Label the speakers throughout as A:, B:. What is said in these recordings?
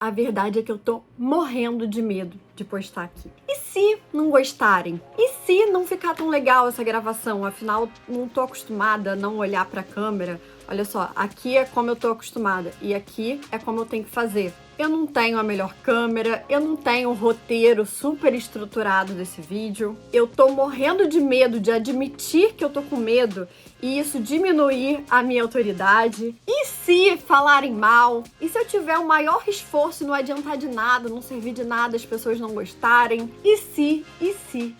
A: A verdade é que eu tô morrendo de medo de postar aqui. E se não gostarem? E se não ficar tão legal essa gravação? Afinal, não tô acostumada a não olhar pra câmera. Olha só, aqui é como eu tô acostumada e aqui é como eu tenho que fazer. Eu não tenho a melhor câmera, eu não tenho um roteiro super estruturado desse vídeo. Eu tô morrendo de medo de admitir que eu tô com medo e isso diminuir a minha autoridade. E se falarem mal? E se eu tiver o maior esforço e não adiantar de nada, não servir de nada, as pessoas não gostarem? E se? E se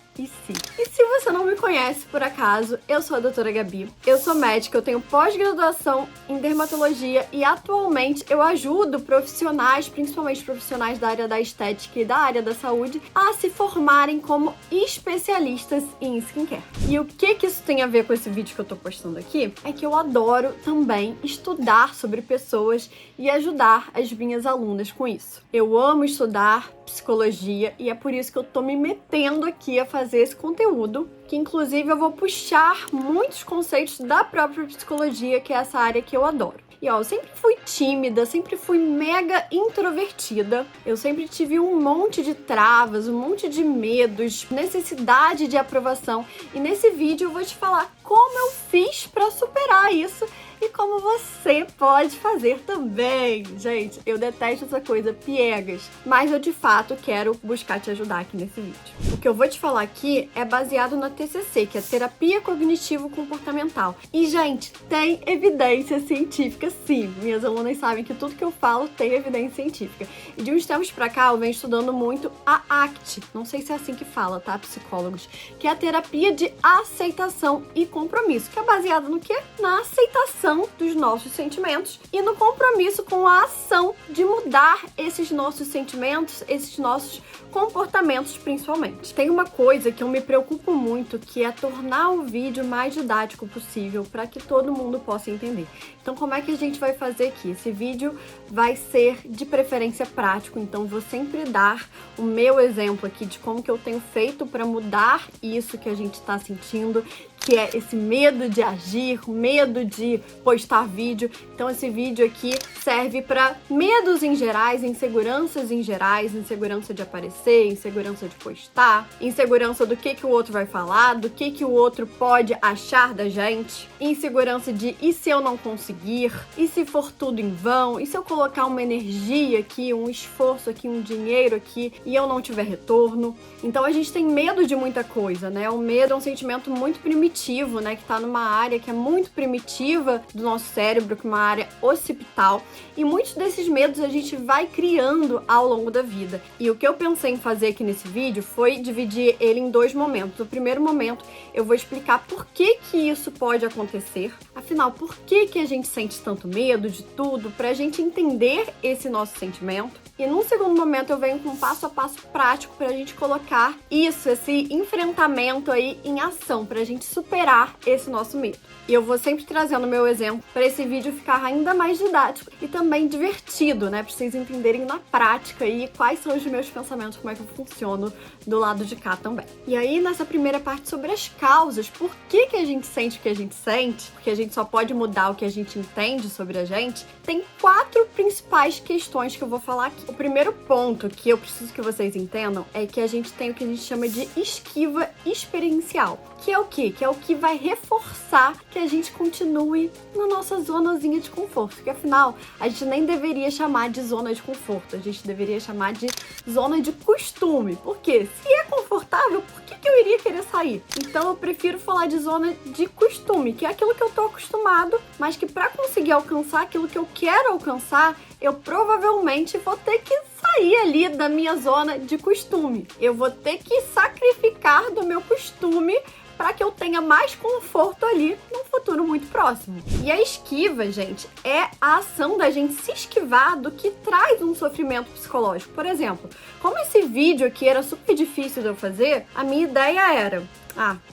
A: você não me conhece, por acaso, eu sou a doutora Gabi. Eu sou médica, eu tenho pós-graduação em dermatologia e atualmente eu ajudo profissionais, principalmente profissionais da área da estética e da área da saúde, a se formarem como especialistas em skincare. E o que isso tem a ver com esse vídeo que eu tô postando aqui? É que eu adoro também estudar sobre pessoas e ajudar as minhas alunas com isso. Eu amo estudar psicologia e é por isso que eu tô me metendo aqui a fazer esse conteúdo, que inclusive eu vou puxar muitos conceitos da própria psicologia, que é essa área que eu adoro. E ó, eu sempre fui tímida, sempre fui mega introvertida. Eu sempre tive um monte de travas, um monte de medos, necessidade de aprovação. E nesse vídeo eu vou te falar como eu fiz para superar isso e como você pode fazer também. Gente, eu detesto essa coisa piegas, mas eu de fato quero buscar te ajudar aqui nesse vídeo. O que eu vou te falar aqui é baseado na TCC, que é Terapia Cognitivo-Comportamental. E, gente, tem evidência científica, sim. Minhas alunas sabem que tudo que eu falo tem evidência científica. E de uns tempos pra cá, eu venho estudando muito a ACT. Não sei se é assim que fala, tá, psicólogos? Que é a terapia de aceitação e compromisso, que é baseada no quê? Na aceitação dos nossos sentimentos e no compromisso com a ação de mudar esses nossos sentimentos, esses nossos comportamentos principalmente. Tem uma coisa que eu me preocupo muito, que é tornar o vídeo mais didático possível para que todo mundo possa entender. Então, como é que a gente vai fazer aqui? Esse vídeo vai ser de preferência prático, então vou sempre dar o meu exemplo aqui de como que eu tenho feito para mudar isso que a gente está sentindo, que é esse medo de agir, medo de postar vídeo. Então esse vídeo aqui serve para medos em gerais, inseguranças em gerais, insegurança de aparecer, insegurança de postar, insegurança do que o outro vai falar, do que o outro pode achar da gente, insegurança de e se eu não conseguir, e se for tudo em vão, e se eu colocar uma energia aqui, um esforço aqui, um dinheiro aqui e eu não tiver retorno. Então a gente tem medo de muita coisa, né? O medo é um sentimento muito primitivo, né? Que tá numa área que é muito primitiva do nosso cérebro, que é uma área occipital. E muitos desses medos a gente vai criando ao longo da vida. E o que eu pensei em fazer aqui nesse vídeo foi dividir ele em dois momentos. No primeiro momento, eu vou explicar por que isso pode acontecer. Afinal, por que a gente sente tanto medo de tudo, pra gente entender esse nosso sentimento. E num segundo momento eu venho com um passo a passo prático pra gente colocar isso, esse enfrentamento aí em ação, pra gente superar esse nosso medo. E eu vou sempre trazendo o meu exemplo pra esse vídeo ficar ainda mais didático e também divertido, né? Pra vocês entenderem na prática aí quais são os meus pensamentos, como é que eu funciono do lado de cá também. E aí, nessa primeira parte sobre as causas, por que a gente sente o que a gente sente, porque a gente só pode mudar o que a gente entende sobre a gente, tem 4 principais questões que eu vou falar aqui. O primeiro ponto que eu preciso que vocês entendam é que a gente tem o que a gente chama de esquiva experiencial. Que é o quê? Que é o que vai reforçar que a gente continue na nossa zonazinha de conforto. Porque afinal, a gente nem deveria chamar de zona de conforto, a gente deveria chamar de zona de costume. Por quê? Se é confortável, por que eu iria querer sair? Então eu prefiro falar de zona de costume, que é aquilo que eu tô acostumado, mas que para conseguir alcançar aquilo que eu quero alcançar, eu provavelmente vou ter que sair ali da minha zona de costume. Eu vou ter que sacrificar do meu costume para que eu tenha mais conforto ali num futuro muito próximo. E a esquiva, gente, é a ação da gente se esquivar do que traz um sofrimento psicológico. Por exemplo, como esse vídeo aqui era super difícil de eu fazer, a minha ideia era: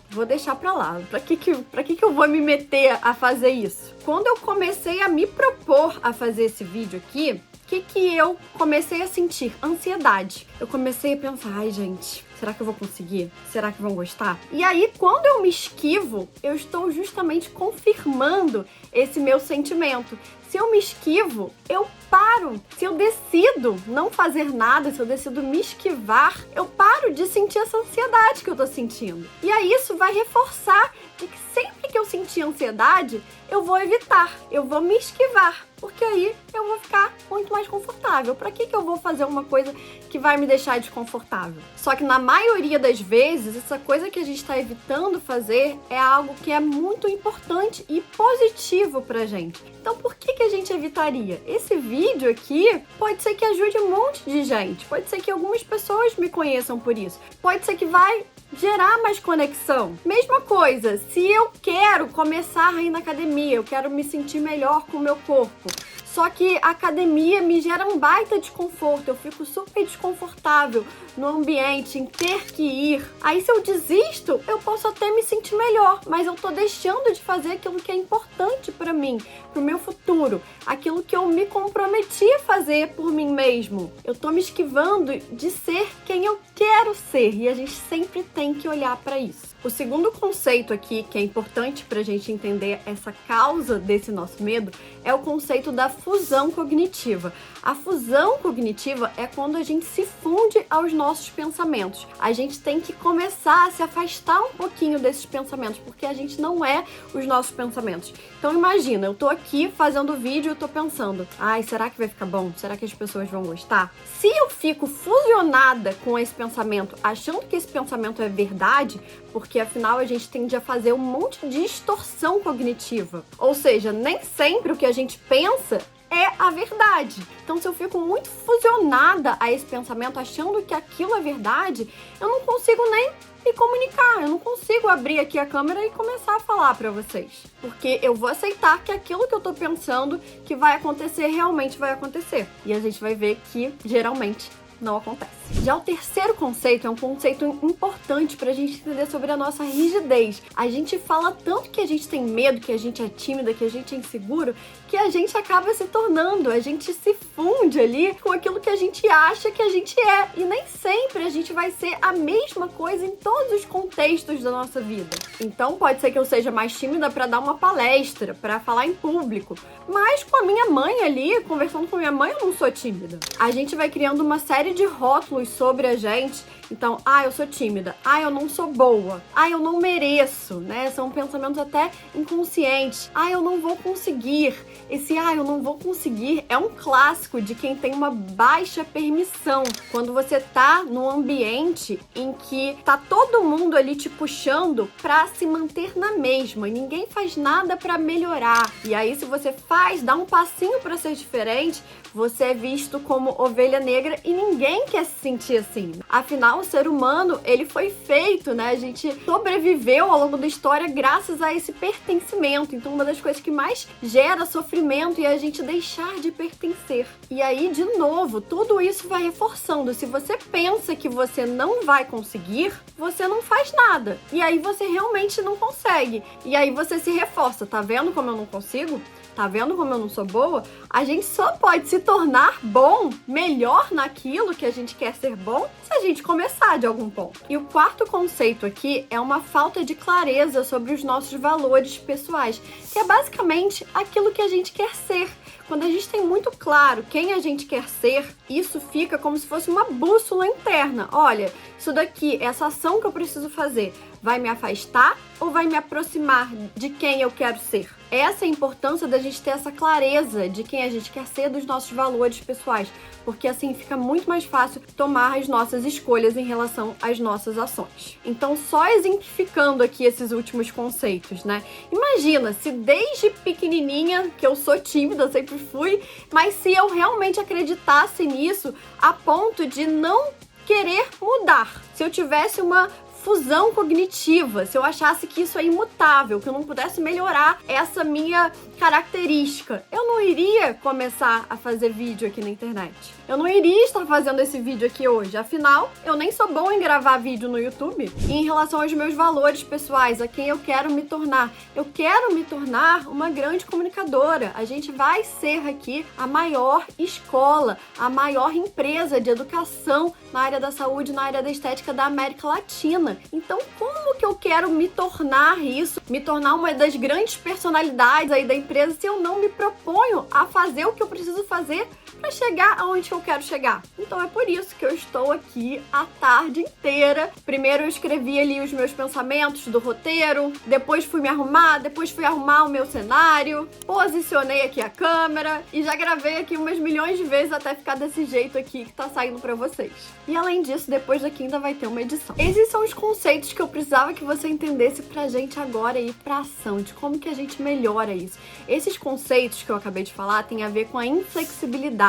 A: vou deixar pra lá. Pra que eu vou me meter a fazer isso? Quando eu comecei a me propor a fazer esse vídeo aqui, o que eu comecei a sentir? Ansiedade. Eu comecei a pensar, ai gente, será que eu vou conseguir? Será que vão gostar? E aí, quando eu me esquivo, eu estou justamente confirmando esse meu sentimento. Se eu me esquivo, eu paro. Se eu decido não fazer nada, se eu decido me esquivar, eu paro de sentir essa ansiedade que eu tô sentindo. E aí isso vai reforçar de que sempre que eu sentir ansiedade, eu vou evitar, eu vou me esquivar, porque aí eu vou ficar muito mais confortável. Pra que eu vou fazer uma coisa que vai me deixar desconfortável? Só que na maioria das vezes, essa coisa que a gente tá evitando fazer é algo que é muito importante e positivo pra gente. Então por que a gente evitaria? Esse vídeo aqui pode ser que ajude um monte de gente, pode ser que algumas pessoas me conheçam por isso, pode ser que vai gerar mais conexão. Mesma coisa, se eu quero começar a ir na academia, eu quero me sentir melhor com o meu corpo, só que a academia me gera um baita desconforto, eu fico super desconfortável no ambiente, em ter que ir. Aí se eu desisto, eu posso até me sentir melhor, mas eu tô deixando de fazer aquilo que é importante pra mim, pro meu futuro, aquilo que eu me comprometi a fazer por mim mesmo. Eu tô me esquivando de ser quem eu quero ser, e a gente sempre tem que olhar pra isso. O segundo conceito aqui, que é importante pra gente entender essa causa desse nosso medo, é o conceito da fusão cognitiva. A fusão cognitiva é quando a gente se funde aos nossos pensamentos. A gente tem que começar a se afastar um pouquinho desses pensamentos, porque a gente não é os nossos pensamentos. Então imagina, eu tô aqui fazendo o vídeo e eu tô pensando, ai, será que vai ficar bom? Será que as pessoas vão gostar? Se eu fico fusionada com esse pensamento, achando que esse pensamento é verdade, porque afinal a gente tende a fazer um monte de distorção cognitiva. Ou seja, nem sempre o que a gente pensa é a verdade. Então, se eu fico muito fusionada a esse pensamento, achando que aquilo é verdade, eu não consigo nem me comunicar, eu não consigo abrir aqui a câmera e começar a falar pra vocês. Porque eu vou aceitar que aquilo que eu tô pensando que vai acontecer, realmente vai acontecer. E a gente vai ver que, geralmente, não acontece. Já o terceiro conceito é um conceito importante pra gente entender sobre a nossa rigidez. A gente fala tanto que a gente tem medo, que a gente é tímida, que a gente é inseguro, que a gente acaba se tornando, a gente se funde ali com aquilo que a gente acha que a gente é. E nem sempre a gente vai ser a mesma coisa em todos os contextos da nossa vida. Então pode ser que eu seja mais tímida pra dar uma palestra, pra falar em público, mas com a minha mãe ali, conversando com a minha mãe, eu não sou tímida. A gente vai criando uma série de rótulos sobre a gente. Então, eu sou tímida, eu não sou boa, eu não mereço, né? São pensamentos até inconscientes. Eu não vou conseguir. Esse eu não vou conseguir é um clássico de quem tem uma baixa permissão. Quando você tá num ambiente em que tá todo mundo ali te puxando pra se manter na mesma e ninguém faz nada pra melhorar. E aí, se você dá um passinho pra ser diferente, você é visto como ovelha negra e ninguém quer se sentir assim. Afinal, o ser humano, ele foi feito, né? A gente sobreviveu ao longo da história graças a esse pertencimento. Então, uma das coisas que mais gera sofrimento é a gente deixar de pertencer. E aí, de novo, tudo isso vai reforçando. Se você pensa que você não vai conseguir, você não faz nada. E aí, você realmente não consegue. E aí, você se reforça. Tá vendo como eu não consigo? Tá vendo como eu não sou boa? A gente só pode se tornar bom, melhor naquilo que a gente quer ser bom, se a gente começar de algum ponto. E o quarto conceito aqui é uma falta de clareza sobre os nossos valores pessoais, que é basicamente aquilo que a gente quer ser. Quando a gente tem muito claro quem a gente quer ser, isso fica como se fosse uma bússola interna. Olha, isso daqui, essa ação que eu preciso fazer, vai me afastar ou vai me aproximar de quem eu quero ser? Essa é a importância da gente ter essa clareza de quem a gente quer ser, dos nossos valores pessoais, porque assim fica muito mais fácil tomar as nossas escolhas em relação às nossas ações. Então, só exemplificando aqui esses últimos conceitos, né? Imagina se desde pequenininha, que eu sou tímida, eu sempre fui, mas se eu realmente acreditasse nisso a ponto de não querer mudar, se eu tivesse uma fusão cognitiva, se eu achasse que isso é imutável, que eu não pudesse melhorar essa minha característica, eu não iria começar a fazer vídeo aqui na internet. Eu não iria estar fazendo esse vídeo aqui hoje. Afinal, eu nem sou bom em gravar vídeo no YouTube. E em relação aos meus valores pessoais, a quem eu quero me tornar, eu quero me tornar uma grande comunicadora. A gente vai ser aqui a maior escola, a maior empresa de educação na área da saúde, na área da estética da América Latina. bacana. Então, como que eu quero me tornar isso, me tornar uma das grandes personalidades aí da empresa, se eu não me proponho a fazer o que eu preciso fazer para chegar aonde eu quero chegar? Então é por isso que eu estou aqui a tarde inteira. Primeiro eu escrevi ali os meus pensamentos do roteiro, depois fui me arrumar, depois fui arrumar o meu cenário, posicionei aqui a câmera e já gravei aqui umas milhões de vezes até ficar desse jeito aqui que tá saindo para vocês. E além disso, depois daqui ainda vai ter uma edição. Esses são os conceitos que eu precisava que você entendesse pra gente agora ir pra ação, de como que a gente melhora isso. Esses conceitos que eu acabei de falar têm a ver com a inflexibilidade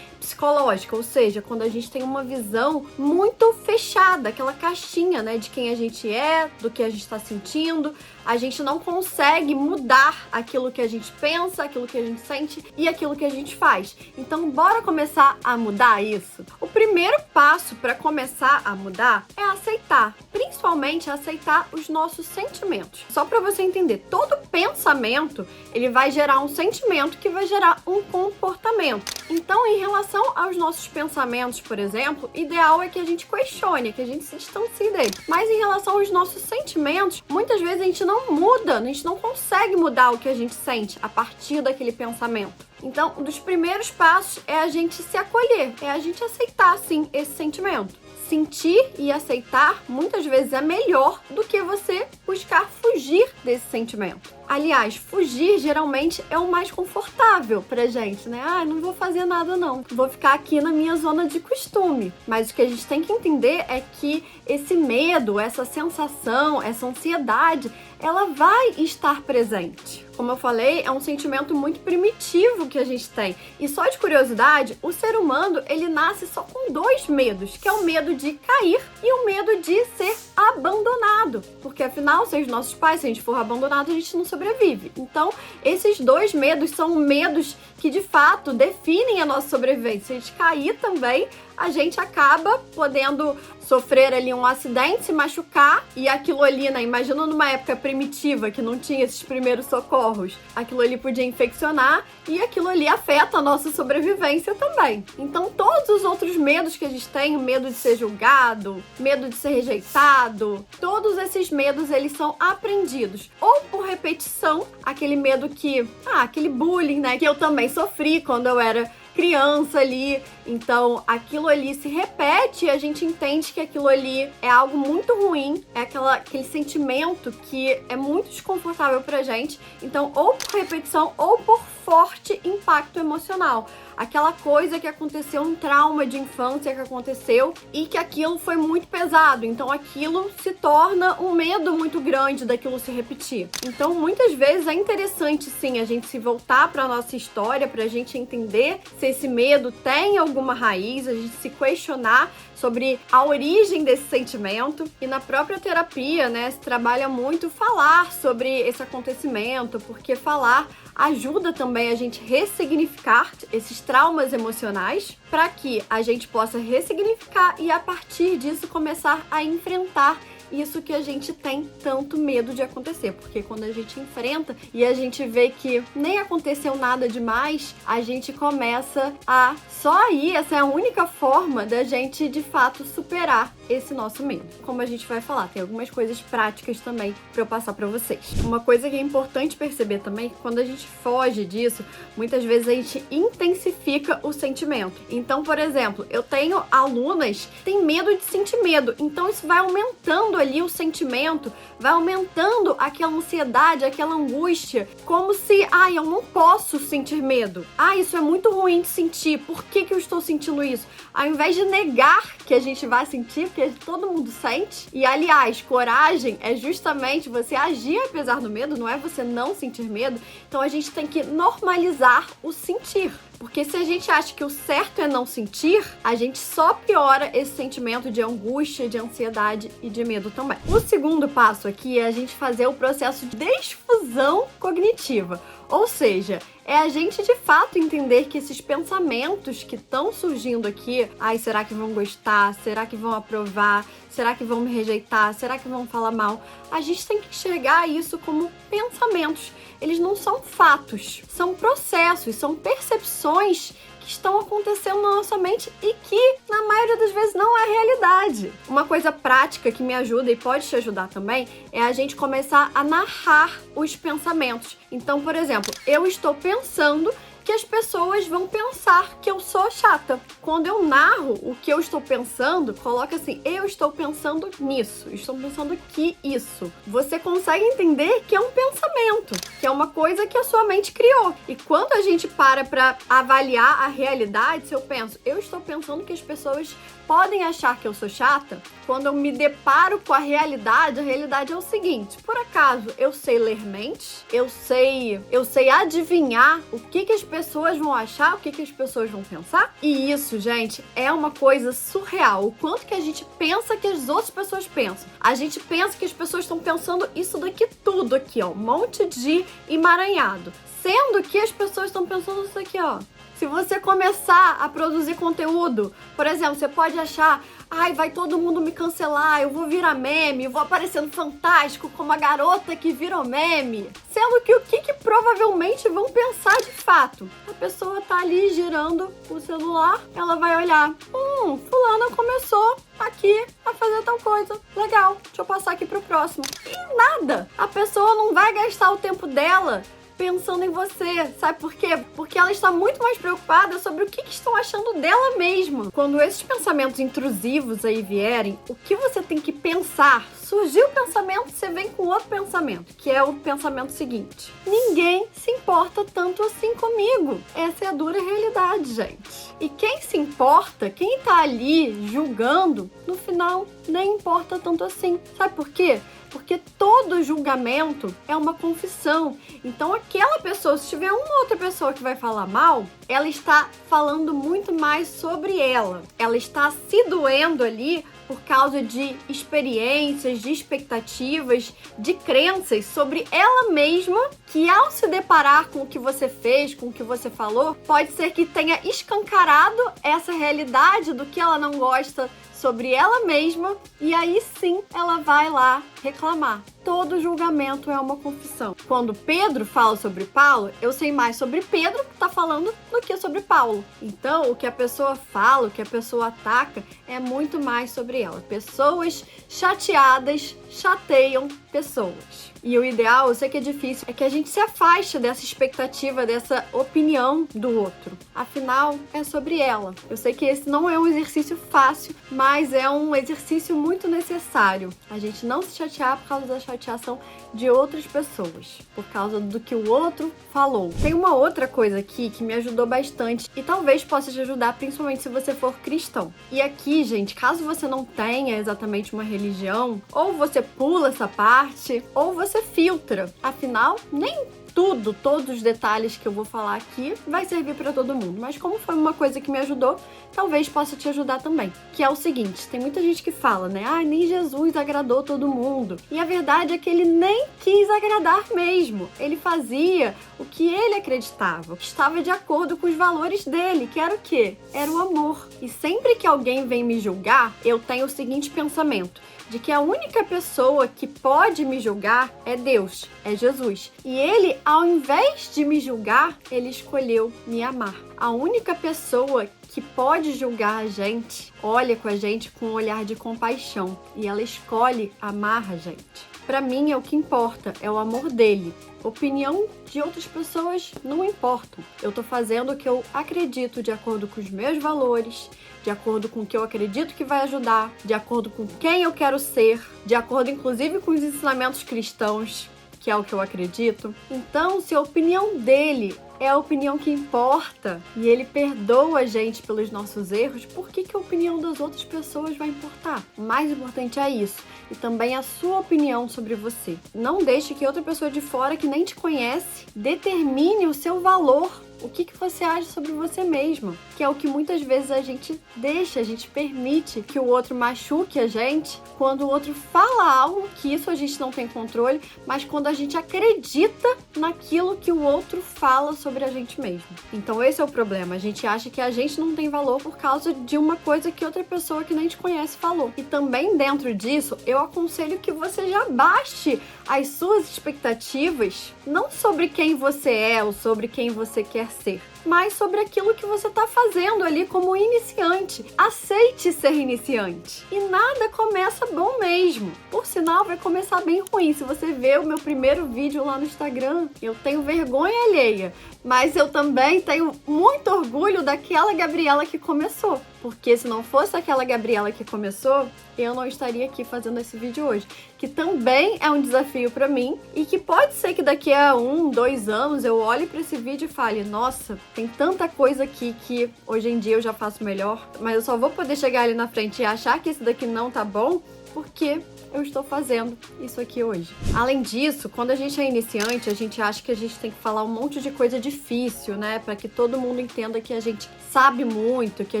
A: psicológica, ou seja, quando a gente tem uma visão muito fechada, aquela caixinha, né, de quem a gente é, do que a gente está sentindo, a gente não consegue mudar aquilo que a gente pensa, aquilo que a gente sente e aquilo que a gente faz. Então, bora começar a mudar isso? O primeiro passo para começar a mudar é aceitar, principalmente aceitar os nossos sentimentos. Só para você entender, todo pensamento, ele vai gerar um sentimento que vai gerar um comportamento. Então, em relação aos nossos pensamentos, por exemplo, ideal é que a gente questione, que a gente se distancie deles. Mas em relação aos nossos sentimentos, muitas vezes a gente não muda, a gente não consegue mudar o que a gente sente a partir daquele pensamento. Então, um dos primeiros passos é a gente se acolher, é a gente aceitar, sim, esse sentimento. Sentir e aceitar muitas vezes é melhor do que você buscar fugir desse sentimento. Aliás, fugir geralmente é o mais confortável pra gente, né? Ah, não vou fazer nada não, vou ficar aqui na minha zona de costume. Mas o que a gente tem que entender é que esse medo, essa sensação, essa ansiedade, ela vai estar presente. Como eu falei, é um sentimento muito primitivo que a gente tem. E só de curiosidade, o ser humano, ele nasce só com dois medos, que é o medo de cair e o medo de ser abandonado. Porque afinal, sem os nossos pais, se a gente for abandonado, a gente não sobrevive. Então, esses dois medos são medos que de fato definem a nossa sobrevivência. Se a gente cair também, a gente acaba podendo sofrer ali um acidente, se machucar, e aquilo ali, né, imagina numa época primitiva que não tinha esses primeiros socorros, aquilo ali podia infeccionar e aquilo ali afeta a nossa sobrevivência também. Então todos os outros medos que a gente tem, o medo de ser julgado, medo de ser rejeitado, todos esses medos, eles são aprendidos ou por repetição, aquele medo que, aquele bullying, né, que eu também sofri quando eu era criança ali, então aquilo ali se repete e a gente entende que aquilo ali é algo muito ruim, é aquele sentimento que é muito desconfortável pra gente, então ou por repetição ou por forte impacto emocional. Aquela coisa que aconteceu, um trauma de infância que aconteceu e que aquilo foi muito pesado, então aquilo se torna um medo muito grande daquilo se repetir. Então muitas vezes é interessante sim a gente se voltar para nossa história, pra gente entender se esse medo tem alguma raiz, a gente se questionar sobre a origem desse sentimento. E na própria terapia, né, se trabalha muito falar sobre esse acontecimento, porque falar ajuda também a gente ressignificar esses traumas emocionais para que a gente possa ressignificar e a partir disso começar a enfrentar isso que a gente tem tanto medo de acontecer, porque quando a gente enfrenta e a gente vê que nem aconteceu nada demais, a gente começa a só aí, essa é a única forma da gente de fato superar esse nosso medo. Como a gente vai falar, tem algumas coisas práticas também para eu passar para vocês. Uma coisa que é importante perceber também é que quando a gente foge disso, muitas vezes a gente intensifica o sentimento. Então, por exemplo, eu tenho alunas que têm medo de sentir medo, então isso vai aumentando ali o sentimento, vai aumentando aquela ansiedade, aquela angústia, como se, eu não posso sentir medo. Isso é muito ruim de sentir, por que eu estou sentindo isso? Ao invés de negar que a gente vai sentir, porque todo mundo sente, e aliás, coragem é justamente você agir apesar do medo, não é você não sentir medo, então a gente tem que normalizar o sentir. Porque se a gente acha que o certo é não sentir, a gente só piora esse sentimento de angústia, de ansiedade e de medo também. O segundo passo aqui é a gente fazer o processo de desfusão cognitiva. Ou seja, é a gente de fato entender que esses pensamentos que estão surgindo aqui, será que vão gostar? Será que vão aprovar? Será que vão me rejeitar? Será que vão falar mal? A gente tem que enxergar isso como pensamentos. Eles não são fatos, são processos, são percepções que estão acontecendo na nossa mente e que, na maioria das vezes, não é realidade. Uma coisa prática que me ajuda e pode te ajudar também é a gente começar a narrar os pensamentos. Então, por exemplo, eu estou pensando que as pessoas vão pensar que eu sou chata. Quando eu narro o que eu estou pensando, coloca assim, eu estou pensando nisso, estou pensando que isso. Você consegue entender que é um pensamento, que é uma coisa que a sua mente criou. E quando a gente para avaliar a realidade, se eu penso, eu estou pensando que as pessoas podem achar que eu sou chata, quando eu me deparo com a realidade é o seguinte, por acaso eu sei ler mentes, eu sei adivinhar o que as pessoas vão achar, o que as pessoas vão pensar? E isso, gente, é uma coisa surreal, o quanto que a gente pensa que as outras pessoas pensam. A gente pensa que as pessoas estão pensando isso daqui tudo aqui, ó, um monte de emaranhado, sendo que as pessoas estão pensando isso aqui, ó. Se você começar a produzir conteúdo, por exemplo, você pode achar, ai, vai todo mundo me cancelar, eu vou virar meme, vou aparecendo fantástico como a garota que virou meme. Sendo que o que provavelmente vão pensar de fato? A pessoa tá ali girando o celular, ela vai olhar, fulana começou aqui a fazer tal coisa. Legal, deixa eu passar aqui pro próximo. E nada, a pessoa não vai gastar o tempo dela pensando em você, sabe por quê? Porque ela está muito mais preocupada sobre o que estão achando dela mesma. Quando esses pensamentos intrusivos aí vierem, o que você tem que pensar? Surgiu o pensamento, você vem com outro pensamento, que é o pensamento seguinte: ninguém se importa tanto assim comigo. Essa é a dura realidade, gente. E quem se importa, quem tá ali julgando, no final nem importa tanto assim. Sabe por quê? Porque todo julgamento é uma confissão. Então aquela pessoa, se tiver uma outra pessoa que vai falar mal, ela está falando muito mais sobre ela. Ela está se doendo ali por causa de experiências, de expectativas, de crenças sobre ela mesma, que ao se deparar com o que você fez, com o que você falou, pode ser que tenha escancarado essa realidade do que ela não gosta sobre ela mesma, e aí sim ela vai lá reclamar. Todo julgamento é uma confissão. Quando Pedro fala sobre Paulo, eu sei mais sobre Pedro que tá falando do que sobre Paulo. Então, o que a pessoa fala, o que a pessoa ataca, é muito mais sobre ela. Pessoas chateadas chateiam pessoas. E o ideal, eu sei que é difícil, é que a gente se afaste dessa expectativa, dessa opinião do outro. Afinal, é sobre ela. Eu sei que esse não é um exercício fácil, mas é um exercício muito necessário. A gente não se chatear por causa da chateação de outras pessoas, por causa do que o outro falou. Tem uma outra coisa aqui que me ajudou bastante e talvez possa te ajudar, principalmente se você for cristão. E aqui, gente, caso você não tenha exatamente uma religião, ou você pula essa parte, ou você filtra. Afinal, nem todos os detalhes que eu vou falar aqui vai servir para todo mundo, mas como foi uma coisa que me ajudou, talvez possa te ajudar também. Que é o seguinte, tem muita gente que fala, né? Nem Jesus agradou todo mundo. E a verdade é que ele nem quis agradar mesmo. Ele fazia o que ele acreditava, que estava de acordo com os valores dele, que era o quê? Era o amor. E sempre que alguém vem me julgar, eu tenho o seguinte pensamento: de que a única pessoa que pode me julgar é Deus, é Jesus. E ele, ao invés de me julgar, ele escolheu me amar. A única pessoa que pode julgar a gente, olha com a gente com um olhar de compaixão. E ela escolhe amar a gente. Pra mim é o que importa, é o amor dele. Opinião de outras pessoas não importam. Eu tô fazendo o que eu acredito de acordo com os meus valores, de acordo com o que eu acredito que vai ajudar, de acordo com quem eu quero ser, de acordo inclusive com os ensinamentos cristãos, que é o que eu acredito. Então, se a opinião dele é a opinião que importa e ele perdoa a gente pelos nossos erros, por que a opinião das outras pessoas vai importar? O mais importante é isso, e também a sua opinião sobre você. Não deixe que outra pessoa de fora que nem te conhece determine o seu valor. O que você acha sobre você mesma? Que é o que muitas vezes a gente deixa, a gente permite que o outro machuque a gente quando o outro fala algo, que isso a gente não tem controle, mas quando a gente acredita naquilo que o outro fala sobre a gente mesmo. Então esse é o problema, a gente acha que a gente não tem valor por causa de uma coisa que outra pessoa que nem te conhece falou. E também dentro disso, eu aconselho que você já baixe as suas expectativas, não sobre quem você é ou sobre quem você quer ser, mais sobre aquilo que você está fazendo ali como iniciante. Aceite ser iniciante. E nada começa bom mesmo. Por sinal, vai começar bem ruim. Se você ver o meu primeiro vídeo lá no Instagram, eu tenho vergonha alheia. Mas eu também tenho muito orgulho daquela Gabriela que começou. Porque se não fosse aquela Gabriela que começou, eu não estaria aqui fazendo esse vídeo hoje. Que também é um desafio pra mim e que pode ser que daqui a 1, 2 anos eu olhe pra esse vídeo e fale: nossa, tem tanta coisa aqui que hoje em dia eu já faço melhor, mas eu só vou poder chegar ali na frente e achar que esse daqui não tá bom porque eu estou fazendo isso aqui hoje. Além disso, quando a gente é iniciante, a gente acha que a gente tem que falar um monte de coisa difícil, né? Para que todo mundo entenda que a gente sabe muito, que a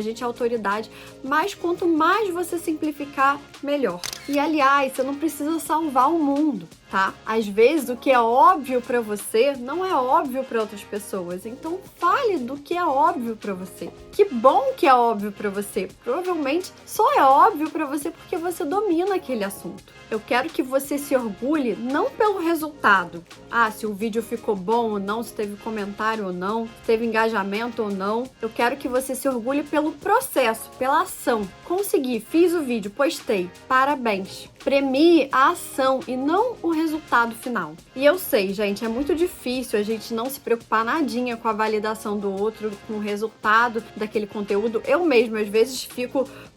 A: gente é autoridade. Mas quanto mais você simplificar, melhor. E aliás, você não precisa salvar o mundo, tá? Às vezes o que é óbvio para você não é óbvio para outras pessoas. Então fale do que é óbvio para você. Que bom que é óbvio para você. Provavelmente só é óbvio para você porque você domina aquele assunto. Eu quero que você se orgulhe não pelo resultado. Ah, se o vídeo ficou bom ou não, se teve comentário ou não, se teve engajamento ou não. Eu quero que você se orgulhe pelo processo, pela ação. Consegui, fiz o vídeo, postei. Parabéns. Premie a ação e não o resultado final. E eu sei, gente, é muito difícil a gente não se preocupar nadinha com a validação do outro, com o resultado daquele conteúdo. Eu mesma, às vezes,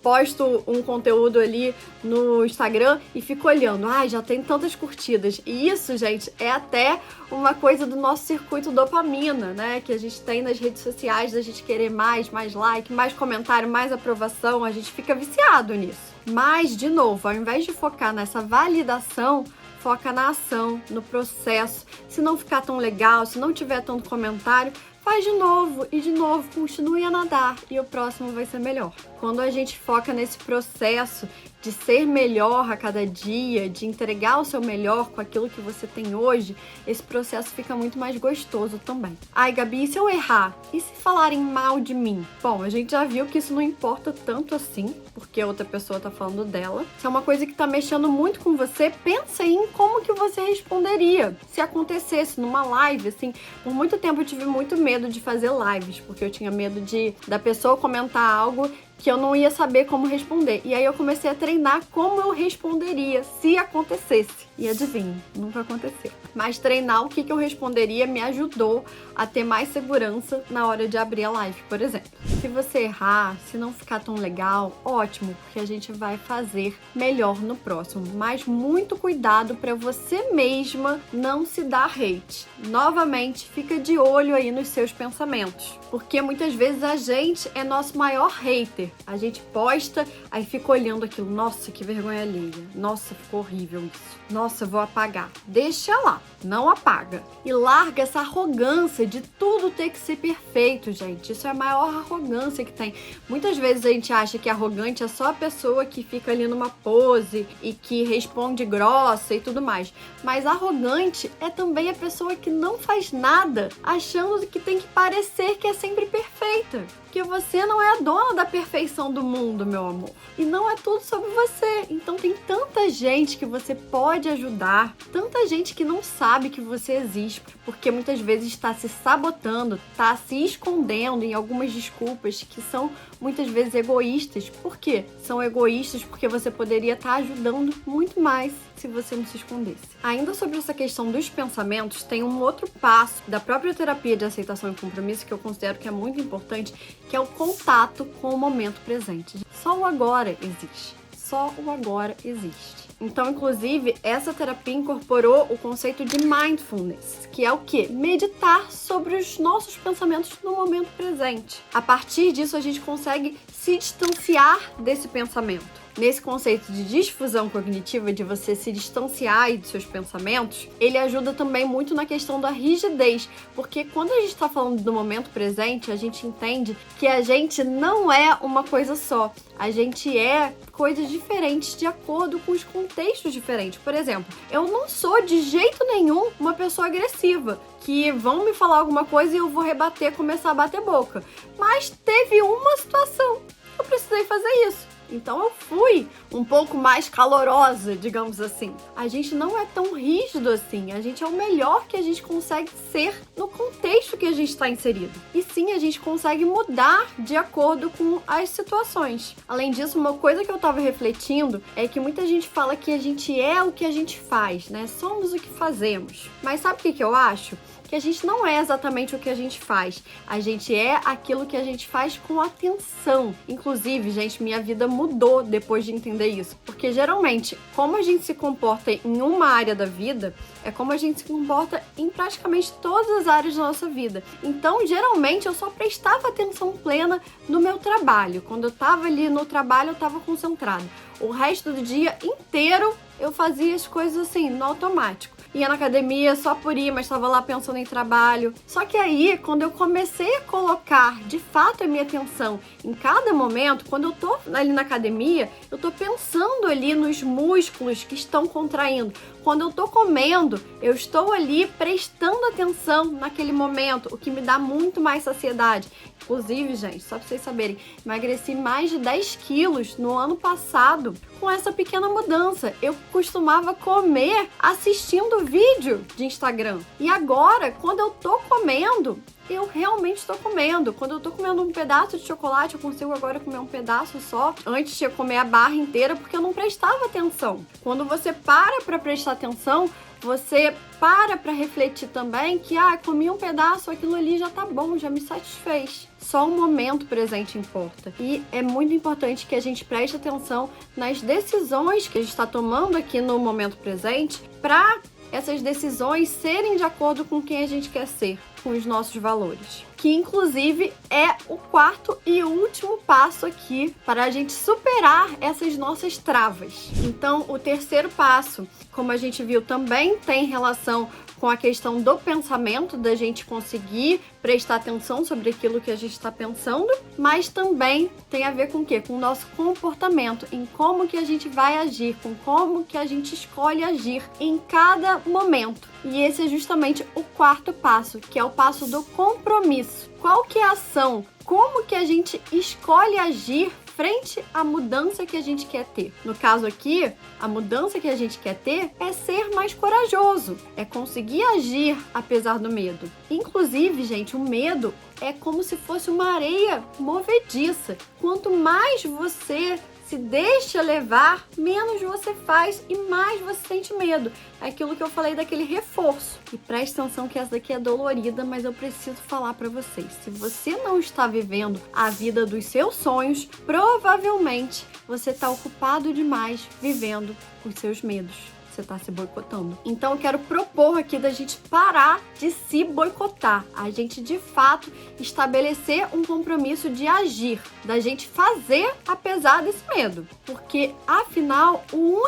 A: posto um conteúdo ali no Instagram e fico olhando, já tem tantas curtidas. E isso, gente, é até uma coisa do nosso circuito dopamina, né? Que a gente tem nas redes sociais, da gente querer mais like, mais comentário, mais aprovação. A gente fica viciado nisso. Mas, de novo, ao invés de focar nessa validação, foca na ação, no processo. Se não ficar tão legal, se não tiver tanto comentário, faz de novo e de novo, continue a nadar e o próximo vai ser melhor. Quando a gente foca nesse processo de ser melhor a cada dia, de entregar o seu melhor com aquilo que você tem hoje, esse processo fica muito mais gostoso também. Ai, Gabi, e se eu errar? E se falarem mal de mim? Bom, a gente já viu que isso não importa tanto assim, porque a outra pessoa tá falando dela. Se é uma coisa que tá mexendo muito com você, pensa em como que você responderia se acontecesse numa live, assim. Por muito tempo eu tive muito medo de fazer lives, porque eu tinha medo da pessoa comentar algo que eu não ia saber como responder. E aí eu comecei a treinar como eu responderia se acontecesse. E adivinha, nunca aconteceu. Mas treinar o que eu responderia me ajudou a ter mais segurança na hora de abrir a live, por exemplo. Se você errar, se não ficar tão legal, ótimo, porque a gente vai fazer melhor no próximo. Mas muito cuidado para você mesma não se dar hate. Novamente, fica de olho aí nos seus pensamentos, porque muitas vezes a gente é nosso maior hater. A gente posta, aí fica olhando aquilo, nossa, que vergonha alheia, nossa, ficou horrível isso, nossa, vou apagar. Deixa lá, não apaga. E larga essa arrogância de tudo ter que ser perfeito, gente. Isso é a maior arrogância que tem. Muitas vezes a gente acha que arrogante é só a pessoa que fica ali numa pose e que responde grossa e tudo mais. Mas arrogante é também a pessoa que não faz nada achando que tem que parecer que é sempre perfeita. Porque você não é a dona da perfeição do mundo, meu amor. E não é tudo sobre você. Então tem tanta gente que você pode ajudar, tanta gente que não sabe que você existe, porque muitas vezes está se sabotando, está se escondendo em algumas desculpas que são muitas vezes egoístas. Por quê? São egoístas porque você poderia estar ajudando muito mais se você não se escondesse. Ainda sobre essa questão dos pensamentos, tem um outro passo da própria terapia de aceitação e compromisso que eu considero que é muito importante, que é o contato com o momento presente. Só o agora existe. Só o agora existe. Então, inclusive, essa terapia incorporou o conceito de mindfulness, que é o quê? Meditar sobre os nossos pensamentos no momento presente. A partir disso, a gente consegue se distanciar desse pensamento. Nesse conceito de difusão cognitiva, de você se distanciar dos seus pensamentos, ele ajuda também muito na questão da rigidez, porque quando a gente está falando do momento presente, a gente entende que a gente não é uma coisa só, a gente é coisas diferentes de acordo com os contextos diferentes. Por exemplo, eu não sou de jeito nenhum uma pessoa agressiva, que vão me falar alguma coisa e eu vou rebater, começar a bater boca. Mas teve uma situação que eu precisei fazer isso. Então eu fui um pouco mais calorosa, digamos assim. a gente não é tão rígido assim, a gente é o melhor que a gente consegue ser no contexto que a gente está inserido. E sim, a gente consegue mudar de acordo com as situações. Além disso, uma coisa que eu tava refletindo é que muita gente fala que a gente é o que a gente faz, né? Somos o que fazemos. Mas sabe o que eu acho? Que a gente não é exatamente o que a gente faz. A gente é aquilo que a gente faz com atenção. Inclusive, gente, minha vida mudou depois de entender isso. Porque geralmente, como a gente se comporta em uma área da vida, é como a gente se comporta em praticamente todas as áreas da nossa vida. Então, geralmente, eu só prestava atenção plena no meu trabalho. Quando eu tava ali no trabalho, eu tava concentrada. O resto do dia inteiro, eu fazia as coisas assim, no automático. Ia na academia só por ir, mas estava lá pensando em trabalho. Só que aí, quando eu comecei a colocar de fato a minha atenção em cada momento, quando eu tô ali na academia, eu tô pensando ali nos músculos que estão contraindo. Quando eu tô comendo, eu estou ali prestando atenção naquele momento, o que me dá muito mais saciedade. Inclusive, gente, só pra vocês saberem, emagreci mais de 10 quilos no ano passado com essa pequena mudança. Eu costumava comer assistindo vídeo de Instagram. E agora, quando eu tô comendo, eu realmente estou comendo. Quando eu tô comendo um pedaço de chocolate, eu consigo agora comer um pedaço só. Antes tinha que comer a barra inteira porque eu não prestava atenção. Quando você para prestar atenção, você para refletir também que, comi um pedaço, aquilo ali já tá bom, já me satisfez. Só o momento presente importa. E é muito importante que a gente preste atenção nas decisões que a gente está tomando aqui no momento presente para essas decisões serem de acordo com quem a gente quer ser, com os nossos valores. Que inclusive é o quarto e último passo aqui para a gente superar essas nossas travas. Então, o terceiro passo, como a gente viu, também tem relação com a questão do pensamento, da gente conseguir prestar atenção sobre aquilo que a gente está pensando, mas também tem a ver com o quê? Com o nosso comportamento, em como que a gente vai agir, com como que a gente escolhe agir em cada momento. E esse é justamente o quarto passo, que é o passo do compromisso. Qual que é a ação? Como que a gente escolhe agir frente à mudança que a gente quer ter? No caso aqui, a mudança que a gente quer ter é ser mais corajoso, é conseguir agir apesar do medo. Inclusive, gente, o medo é como se fosse uma areia movediça. Quanto mais você se deixa levar, menos você faz e mais você sente medo. É aquilo que eu falei daquele reforço. E preste atenção que essa daqui é dolorida, mas eu preciso falar pra vocês. Se você não está vivendo a vida dos seus sonhos, provavelmente você está ocupado demais vivendo os seus medos. Você está se boicotando. Então eu quero propor aqui da gente parar de se boicotar, a gente de fato estabelecer um compromisso de agir, da gente fazer apesar desse medo, porque afinal o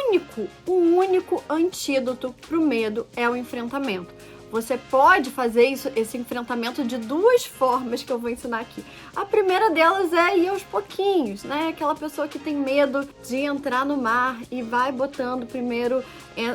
A: único antídoto pro medo é o enfrentamento. Você pode fazer esse enfrentamento de duas formas que eu vou ensinar aqui. A primeira delas é ir aos pouquinhos, né? Aquela pessoa que tem medo de entrar no mar e vai botando primeiro,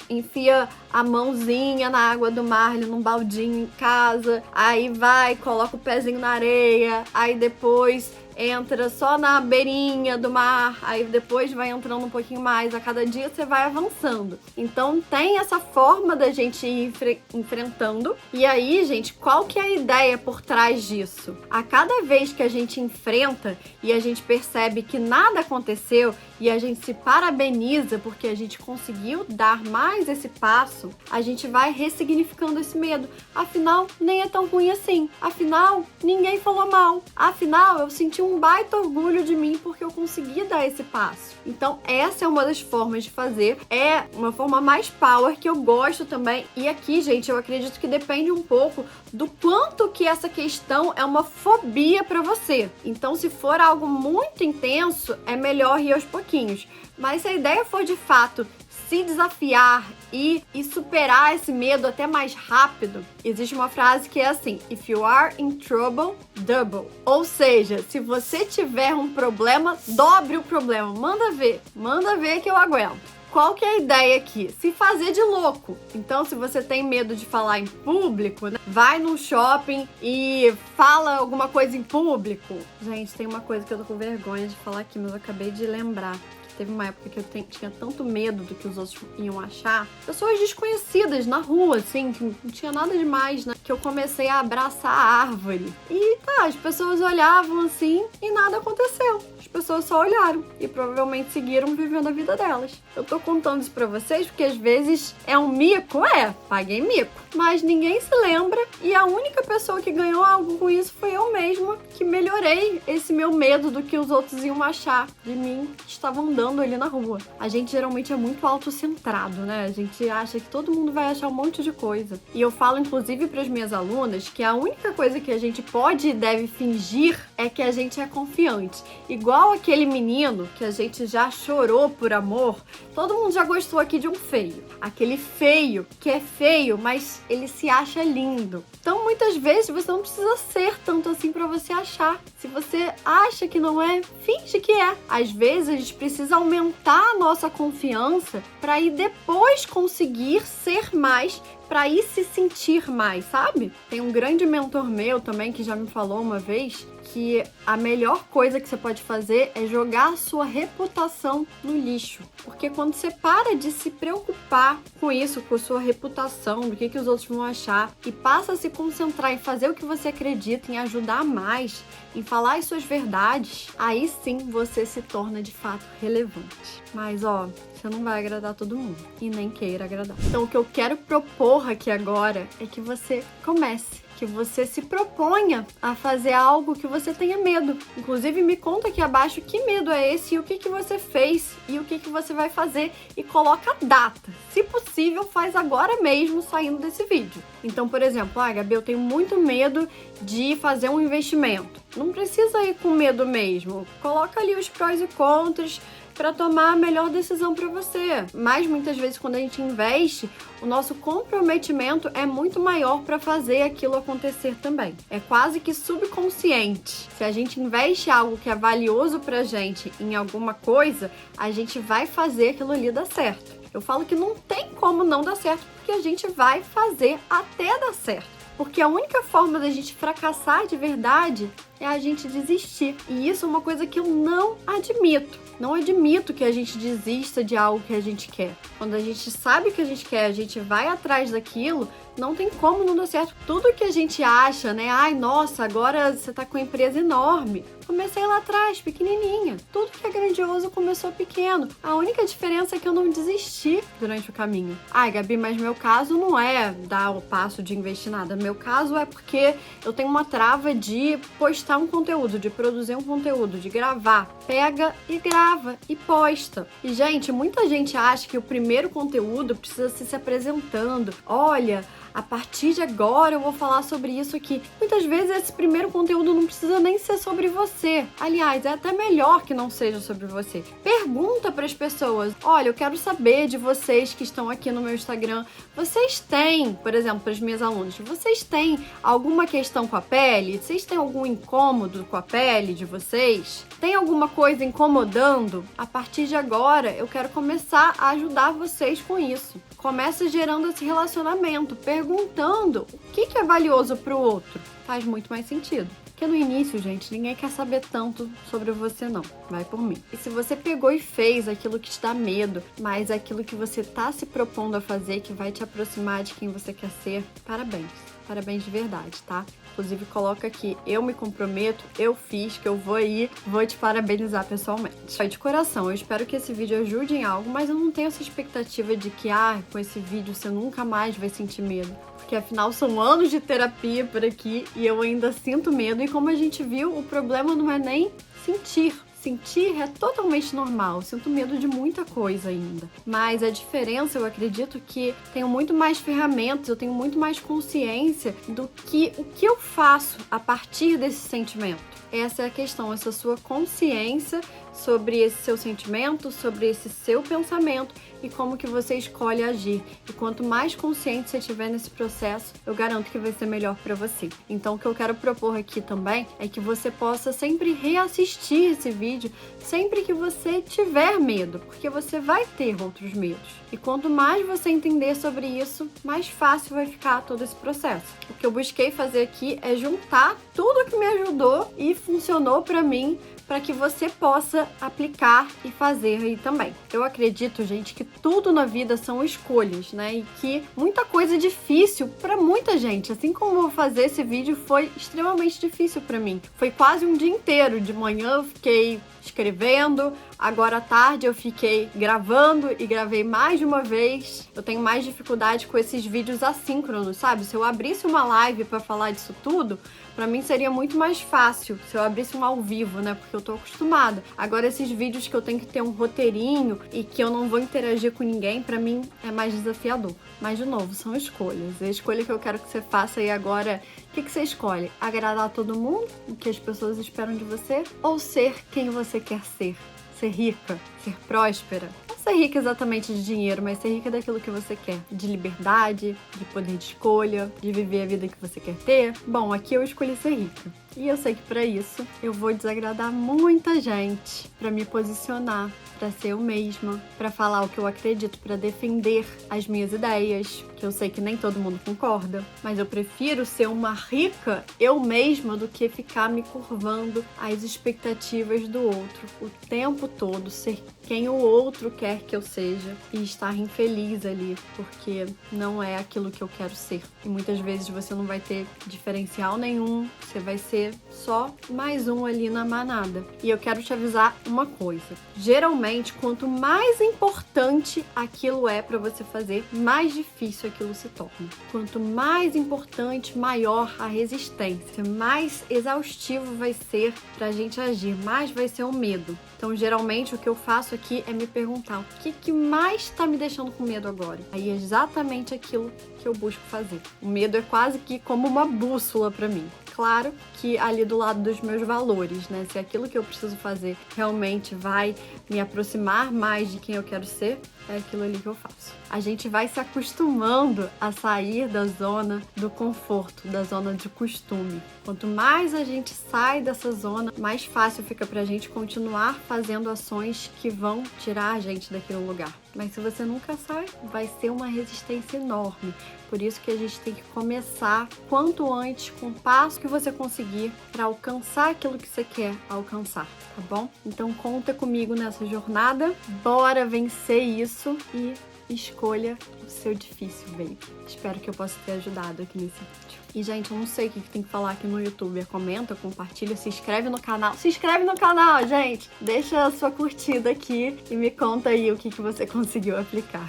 A: enfia a mãozinha na água do mar, ali num baldinho em casa, aí vai, coloca o pezinho na areia, aí depois entra só na beirinha do mar, aí depois vai entrando um pouquinho mais, a cada dia você vai avançando. Então tem essa forma da gente ir enfrentando. E aí, gente, qual que é a ideia por trás disso? A cada vez que a gente enfrenta e a gente percebe que nada aconteceu e a gente se parabeniza porque a gente conseguiu dar mais esse passo, a gente vai ressignificando esse medo. Afinal, nem é tão ruim assim. Afinal, ninguém falou mal. Afinal, eu senti um baita orgulho de mim porque eu consegui dar esse passo. Então, essa é uma das formas de fazer. É uma forma mais power que eu gosto também. E aqui, gente, eu acredito que depende um pouco do quanto que essa questão é uma fobia para você. Então, se for algo muito intenso, é melhor ir aos pouquinhos. Mas se a ideia for de fato se desafiar e superar esse medo até mais rápido, existe uma frase que é assim: if you are in trouble, double. Ou seja, se você tiver um problema, dobre o problema. Manda ver que eu aguento. Qual que é a ideia aqui? Se fazer de louco. Então, se você tem medo de falar em público, né, vai num shopping e fala alguma coisa em público. Gente, tem uma coisa que eu tô com vergonha de falar aqui, mas eu acabei de lembrar. Teve uma época que eu tinha tanto medo do que os outros iam achar. Pessoas desconhecidas na rua, assim, que não tinha nada demais, né? Que eu comecei a abraçar a árvore. E tá, as pessoas olhavam assim e nada aconteceu. As pessoas só olharam e provavelmente seguiram vivendo a vida delas. Eu tô contando isso pra vocês porque às vezes é um mico, paguei mico. Mas ninguém se lembra e a única pessoa que ganhou algo com isso foi eu mesma, que melhorei esse meu medo do que os outros iam achar de mim que estavam andando ali na rua. A gente geralmente é muito autocentrado, né? A gente acha que todo mundo vai achar um monte de coisa. E eu falo inclusive para as minhas alunas que a única coisa que a gente pode e deve fingir é que a gente é confiante. Igual aquele menino que a gente já chorou por amor, todo mundo já gostou aqui de um feio. Aquele feio que é feio, mas ele se acha lindo. Então, muitas vezes, você não precisa ser tanto assim pra você achar. Se você acha que não é, finge que é. Às vezes, a gente precisa aumentar a nossa confiança pra ir depois conseguir ser mais, pra ir se sentir mais, sabe? Tem um grande mentor meu também que já me falou uma vez que a melhor coisa que você pode fazer é jogar a sua reputação no lixo. Porque quando você para de se preocupar com isso, com a sua reputação, do que os outros vão achar, e passa a se concentrar em fazer o que você acredita, em ajudar mais, em falar as suas verdades, aí sim você se torna de fato relevante. Mas você não vai agradar todo mundo e nem queira agradar. Então o que eu quero propor aqui agora é que você comece. Que você se proponha a fazer algo que você tenha medo. Inclusive, me conta aqui abaixo que medo é esse e o que você fez e o que você vai fazer e coloca a data. Se possível, faz agora mesmo saindo desse vídeo. Então, por exemplo, Gabi, eu tenho muito medo de fazer um investimento. Não precisa ir com medo mesmo. Coloca ali os prós e contras para tomar a melhor decisão para você. Mas muitas vezes quando a gente investe, o nosso comprometimento é muito maior para fazer aquilo acontecer também. É quase que subconsciente. Se a gente investe algo que é valioso pra gente em alguma coisa, a gente vai fazer aquilo ali dar certo. Eu falo que não tem como não dar certo, porque a gente vai fazer até dar certo. Porque a única forma da gente fracassar de verdade é a gente desistir. E isso é uma coisa que eu não admito. Não admito que a gente desista de algo que a gente quer. Quando a gente sabe o que a gente quer, a gente vai atrás daquilo, não tem como não dar certo. Tudo que a gente acha, né? Ai, nossa, agora você tá com uma empresa enorme. Comecei lá atrás, pequenininha. Tudo que é grandioso começou pequeno. A única diferença é que eu não desisti durante o caminho. Ai, Gabi, mas meu caso não é dar o passo de investir nada. Meu caso é porque eu tenho uma trava de postar um conteúdo, de produzir um conteúdo, de gravar. Pega e grava e posta. E, gente, muita gente acha que o primeiro conteúdo precisa ser se apresentando. Olha, a partir de agora eu vou falar sobre isso aqui. Muitas vezes esse primeiro conteúdo não precisa nem ser sobre você. Aliás, é até melhor que não seja sobre você. Pergunta para as pessoas. Olha, eu quero saber de vocês que estão aqui no meu Instagram. Vocês têm, por exemplo, para as minhas alunas, vocês têm alguma questão com a pele? Vocês têm algum incômodo com a pele de vocês? Tem alguma coisa incomodando? A partir de agora eu quero começar a ajudar vocês com isso. Começa gerando esse relacionamento, perguntando o que é valioso para o outro. Faz muito mais sentido. Porque no início, gente, ninguém quer saber tanto sobre você, não. Vai por mim. E se você pegou e fez aquilo que te dá medo, mas aquilo que você tá se propondo a fazer, que vai te aproximar de quem você quer ser, parabéns. Parabéns de verdade, tá? Inclusive, coloca aqui, eu me comprometo, eu fiz, que eu vou ir, vou te parabenizar pessoalmente. De coração, eu espero que esse vídeo ajude em algo, mas eu não tenho essa expectativa de que, com esse vídeo você nunca mais vai sentir medo. Porque afinal são anos de terapia por aqui e eu ainda sinto medo. E como a gente viu, o problema não é nem sentir. Sentir é totalmente normal, eu sinto medo de muita coisa ainda. Mas a diferença, eu acredito que tenho muito mais ferramentas, eu tenho muito mais consciência do que o que eu faço a partir desse sentimento. Essa é a questão, essa sua consciência sobre esse seu sentimento, sobre esse seu pensamento e como que você escolhe agir. E quanto mais consciente você tiver nesse processo, eu garanto que vai ser melhor para você. Então, o que eu quero propor aqui também é que você possa sempre reassistir esse vídeo sempre que você tiver medo, porque você vai ter outros medos. E quanto mais você entender sobre isso, mais fácil vai ficar todo esse processo. O que eu busquei fazer aqui é juntar tudo que me ajudou e funcionou para mim para que você possa aplicar e fazer aí também. Eu acredito, gente, que tudo na vida são escolhas, né? E que muita coisa é difícil para muita gente. Assim como fazer esse vídeo foi extremamente difícil para mim. Foi quase um dia inteiro. De manhã eu fiquei escrevendo, agora à tarde eu fiquei gravando e gravei mais de uma vez. Eu tenho mais dificuldade com esses vídeos assíncronos, sabe? Se eu abrisse uma live para falar disso tudo, pra mim seria muito mais fácil se eu abrisse um ao vivo, né? Porque eu tô acostumada. Agora esses vídeos que eu tenho que ter um roteirinho e que eu não vou interagir com ninguém, pra mim é mais desafiador. Mas de novo, são escolhas. A escolha que eu quero que você faça aí agora, o que você escolhe? Agradar todo mundo? O que as pessoas esperam de você? Ou ser quem você quer ser? Ser rica? Ser próspera? Não ser rica exatamente de dinheiro, mas ser rica daquilo que você quer. De liberdade, de poder de escolha, de viver a vida que você quer ter. Bom, aqui eu escolhi ser rica. E eu sei que para isso eu vou desagradar muita gente para me posicionar, para ser eu mesma, para falar o que eu acredito, para defender as minhas ideias, que eu sei que nem todo mundo concorda, mas eu prefiro ser uma rica eu mesma do que ficar me curvando às expectativas do outro o tempo todo, ser quem o outro quer que eu seja e estar infeliz ali, porque não é aquilo que eu quero ser. E muitas vezes você não vai ter diferencial nenhum, você vai ser só mais um ali na manada. E eu quero te avisar uma coisa. Geralmente, quanto mais importante aquilo é para você fazer, mais difícil aquilo se torna. Quanto mais importante, maior a resistência, mais exaustivo vai ser pra gente agir, mais vai ser o medo. Então, geralmente, o que eu faço aqui é me perguntar o que mais tá me deixando com medo agora? Aí é exatamente aquilo que eu busco fazer. O medo é quase que como uma bússola pra mim. Claro que ali do lado dos meus valores, né? Se aquilo que eu preciso fazer realmente vai me aproximar mais de quem eu quero ser, é aquilo ali que eu faço. A gente vai se acostumando a sair da zona do conforto, da zona de costume. Quanto mais a gente sai dessa zona, mais fácil fica pra gente continuar fazendo ações que vão tirar a gente daquele lugar. Mas se você nunca sai, vai ser uma resistência enorme. Por isso que a gente tem que começar quanto antes, com o passo que você conseguir para alcançar aquilo que você quer alcançar, tá bom? Então conta comigo nessa jornada, bora vencer isso e escolha o seu difícil, baby. Espero que eu possa ter ajudado aqui nesse vídeo. E, gente, eu não sei o que tem que falar aqui no YouTube. Comenta, compartilha, se inscreve no canal. Se inscreve no canal, gente! Deixa a sua curtida aqui e me conta aí o que você conseguiu aplicar.